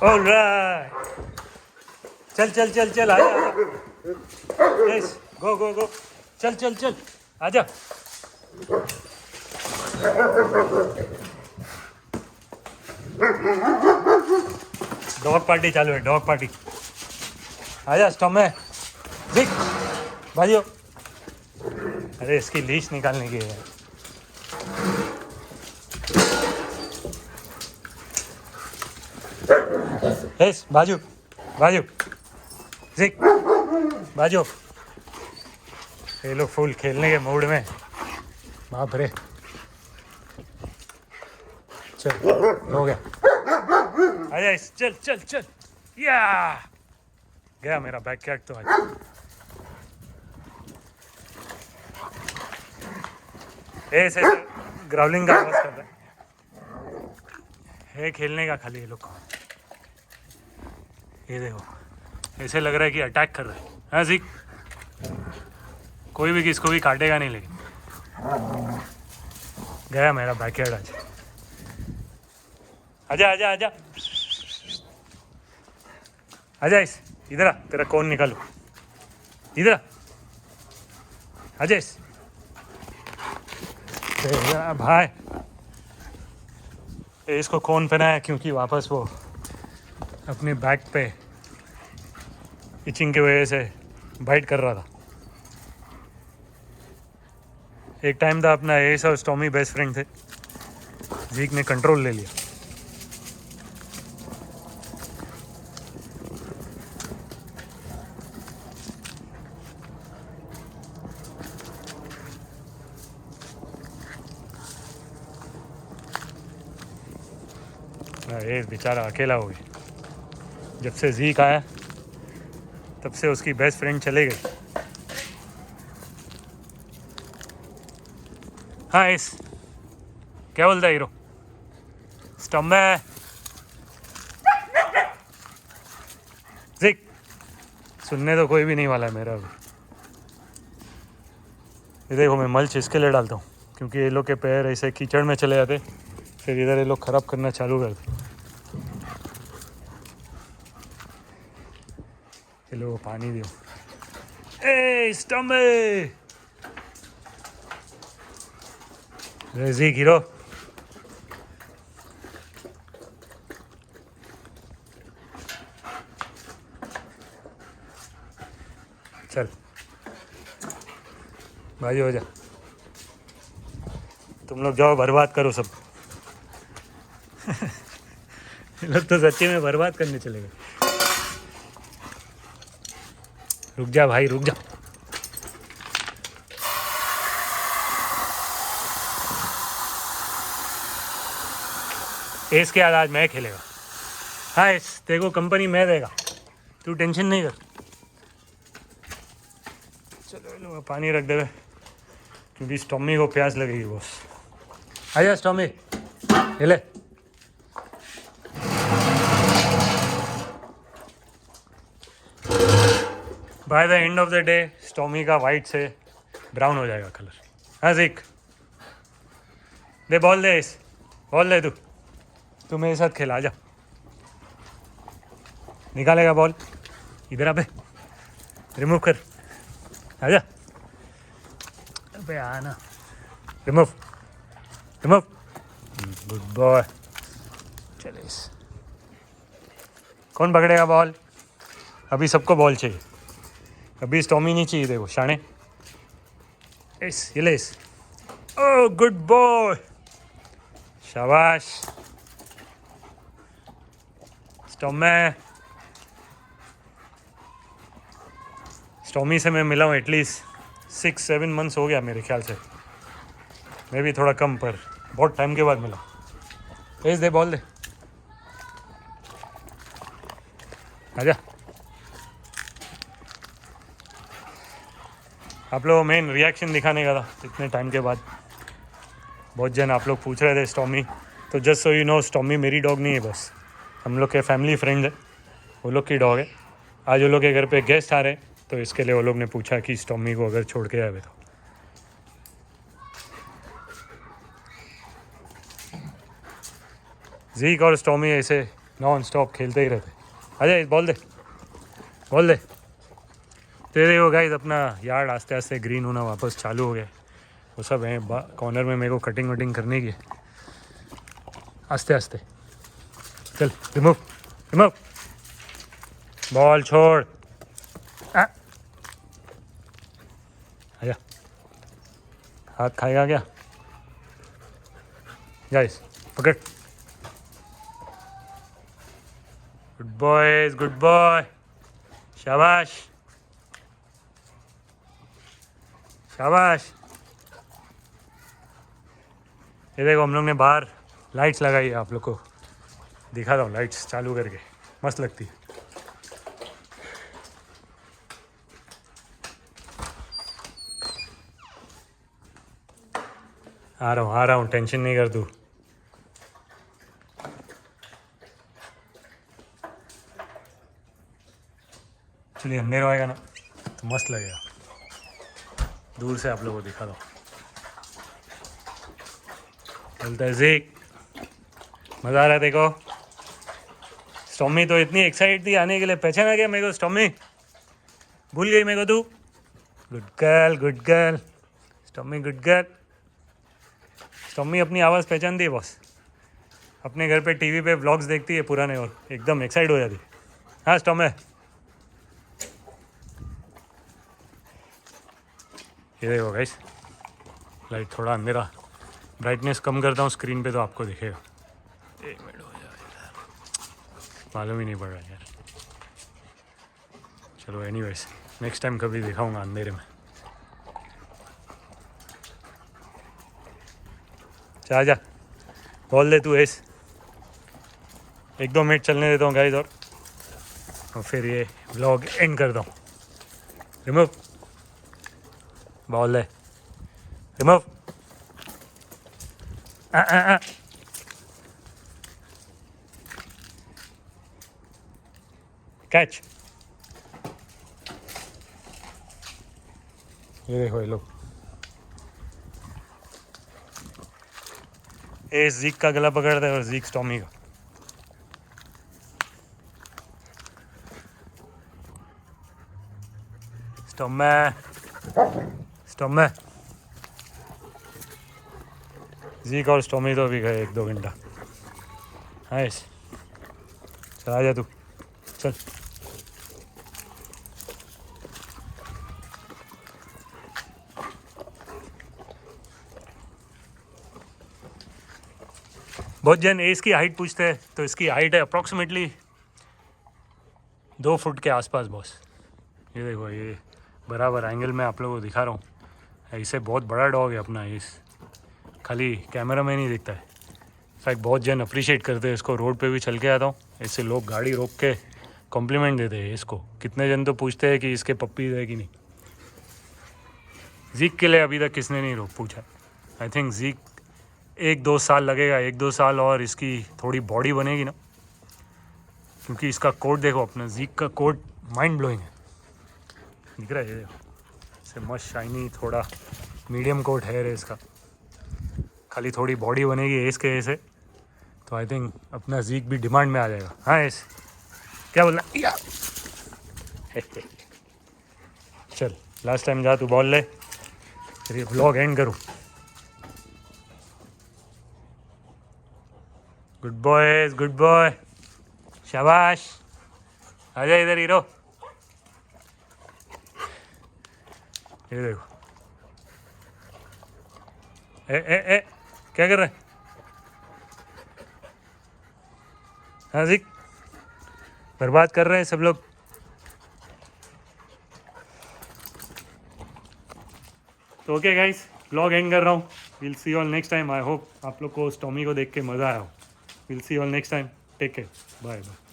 Alright, चल चल चल चल, आजा आजा, यस, गो गो गो, चल चल चल, आजा। डॉग पार्टी चालू है, डॉग पार्टी। आजा स्टॉम में, दिख भाइयों। अरे इसकी लीश निकालने की है। यस, बाजू बाजू, दिख बाजू। ये लोग फुल खेलने के मूड में, बाप रे। चल हो गया, आजा चल चल चल, या गया मेरा बैकयार्ड तो आज। ऐसे ग्राउलिंग का आवाज कर रहा है खेलने का खाली ये लोग को। ये देखो, ऐसे लग रहा है कि अटैक कर रहा है। हाँ जी, कोई भी किसको भी काटेगा नहीं, लेकिन गया मेरा बैकयार्ड आज। आजा आजा आजा आजा, इस इधर आ, तेरा कौन निकालू, इधर आ, आजा इस भाई। इसको कौन पहना है क्योंकि वापस वो अपने बैक पे इचिंग की वजह से बाइट कर रहा था। एक टाइम था अपना एस और स्टॉमी बेस्ट फ्रेंड थे, जीक ने कंट्रोल ले लिया। ये बेचारा अकेला हो गया। जब से जीक आया तब से उसकी बेस्ट फ्रेंड चले गई। हाँ इस क्या बोलता है हीरो, स्टॉम में जीक सुनने तो कोई भी नहीं वाला है मेरा अभी। ये देखो, मैं मल्च इसके लिए डालता हूँ क्योंकि ये लोग के पैर ऐसे कीचड़ में चले जाते, फिर इधर ये लोग ख़राब करना चालू करते। चलो पानी दियो, ए स्टॉम्बे जी हीरो। चल भाई हो जा, तुम लोग जाओ बर्बाद करो सब। ये लोग तो सच्ची में बर्बाद करने चले गए। रुक जा भाई, रुक जा। एस के आज मैं खेलेगा। हाँ एस, तेरे को कंपनी मैं देगा, तू टेंशन नहीं कर। चलो लो पानी रख दे क्योंकि स्टॉमी को प्यास लगेगी बॉस। आजा स्टॉमी, ये ले। By the end of the day stormy का वाइट से ब्राउन हो जाएगा कलर। हाँ जीक दे बॉल, दे इस बॉल दे, तू मेरे साथ खेला। आजा, निकालेगा बॉल, इधर अबे रिमूव कर, आजा अबे आना, रिमूव रिमूव, गुड बॉय। चले इस, कौन पकड़ेगा बॉल? अभी सबको बॉल चाहिए, अभी स्टॉमी नहीं चाहिए। देखो शाने, इस ये ले इस, ओह गुड बॉय, शाबाश स्टॉमी से मैं मिला हूँ एटलीस्ट 6-7 मंथ्स हो गया मेरे ख्याल से, मैं भी थोड़ा कम, पर बहुत टाइम के बाद मिला। भेज दे बॉल, दे आजा। आप लोग मेन रिएक्शन दिखाने का था इतने टाइम के बाद। बहुत जन आप लोग पूछ रहे थे स्टॉमी, तो just so you know stormy मेरी डॉग नहीं है, बस हम लोग के फैमिली फ्रेंड है, वो लोग की डॉग है। आज वो लोग के घर पे गेस्ट आ रहे हैं, तो इसके लिए वो लोग ने पूछा कि स्टॉमी को अगर छोड़ के आए तो। जीक और स्टॉमी ऐसे नॉन स्टॉप खेलते ही रहते। अजय बॉल दे, बॉल दे। तो देखो गाइस अपना यार्ड आस्ते आस्ते ग्रीन होना वापस चालू हो गया। वो सब है कॉर्नर में, मेरे को कटिंग वटिंग करने की है आस्ते आस्ते। चल रिमूव, रिमूव, बॉल छोड़। आजा, हाथ खाएगा क्या? गाइस पकड़। गुड बॉयज, गुड बॉय, शाबाश शाबाश। ये देखो हम लोग ने बाहर लाइट्स लगाई है, आप लोग को दिखा हूँ लाइट्स चालू करके, मस्त लगती है। आ रहा हूँ, टेंशन नहीं कर तू। चलिए अंधेरा आएगा ना तो मस्त लगेगा, दूर से आप लोगों को दिखा दो। चलता है ज़ीक, मज़ा आ रहा है। देखो स्टॉमी तो इतनी एक्साइटेड थी आने के लिए, पहचाना गया मेरे को स्टॉमी, भूल गई मेरे को तू। Good girl, good girl, stormy good girl. Stormy अपनी आवाज़ पहचानती है बॉस, अपने घर पे टीवी पे व्लॉग्स देखती है पुराने और एकदम एक्साइट हो जाती है। हाँ स्टॉमी, ये देखो गाइस लाइट थोड़ा अंधेरा, ब्राइटनेस कम करता हूँ स्क्रीन पे तो आपको दिखेगा। एक मिनट हो जाए यार, मालूम ही नहीं पड़ रहा यार। चलो एनीवेज नेक्स्ट टाइम कभी दिखाऊंगा अंधेरे में। जा जा, बोल दे तू एस। 1-2 मिनट चलने देता हूँ गाइस और फिर ये व्लॉग एंड करता हूँ। रिमूव, बॉल दे, रिमूव। कैच। ये देखो ये लोग, ए जीक का गला पकड़ता है और जीक स्टॉमी का। स्टॉमी, स्टॉमी, जीक और स्टॉमी तो अभी गए 1-2 घंटा। हाँ चल आ जा तू, चल। बहुत जन इसकी हाइट पूछते हैं, तो इसकी हाइट है अप्रॉक्सीमेटली 2 फुट के आसपास बॉस। ये देखो ये बराबर एंगल में आप लोगों को दिखा रहा हूँ। इसे बहुत बड़ा डॉग है अपना, इस खाली कैमरा में नहीं दिखता है। इनफैक्ट बहुत जन अप्रिशिएट करते हैं इसको, रोड पे भी चल के आता हूँ इससे लोग गाड़ी रोक के कॉम्प्लीमेंट देते हैं इसको। कितने जन तो पूछते हैं कि इसके पप्पीज़ है कि नहीं। जीक के लिए अभी तक किसने नहीं रोक पूछा। आई थिंक जीक 1-2 साल लगेगा, 1-2 साल और इसकी थोड़ी बॉडी बनेगी ना, क्योंकि इसका कोट देखो, अपना जीक का कोट माइंड ब्लोइंग है, दिख रहा है ये देखो, इसे मस्त शाइनी थोड़ा मीडियम कोट है इसका। खाली थोड़ी बॉडी बनेगी एस के ऐसे, तो आई थिंक अपना जीक भी डिमांड में आ जाएगा। हाँ एस क्या बोलना या चल लास्ट टाइम जा, तू बॉल ले, फिर ये ब्लॉग एंड करूँ। गुड बॉयज, गुड बॉय, शाबाश। आजा इधर हीरो। ये देखो ए क्या कर रहा है? हाँ जी, बर्बाद कर रहे हैं सब लोग। तो ओके गाइस, ब्लॉग एंड कर रहा हूँ। Will see all next time. I hope आप लोग को स्टॉमी को देख के मज़ा आया हो। Will see all next time, take care, bye bye.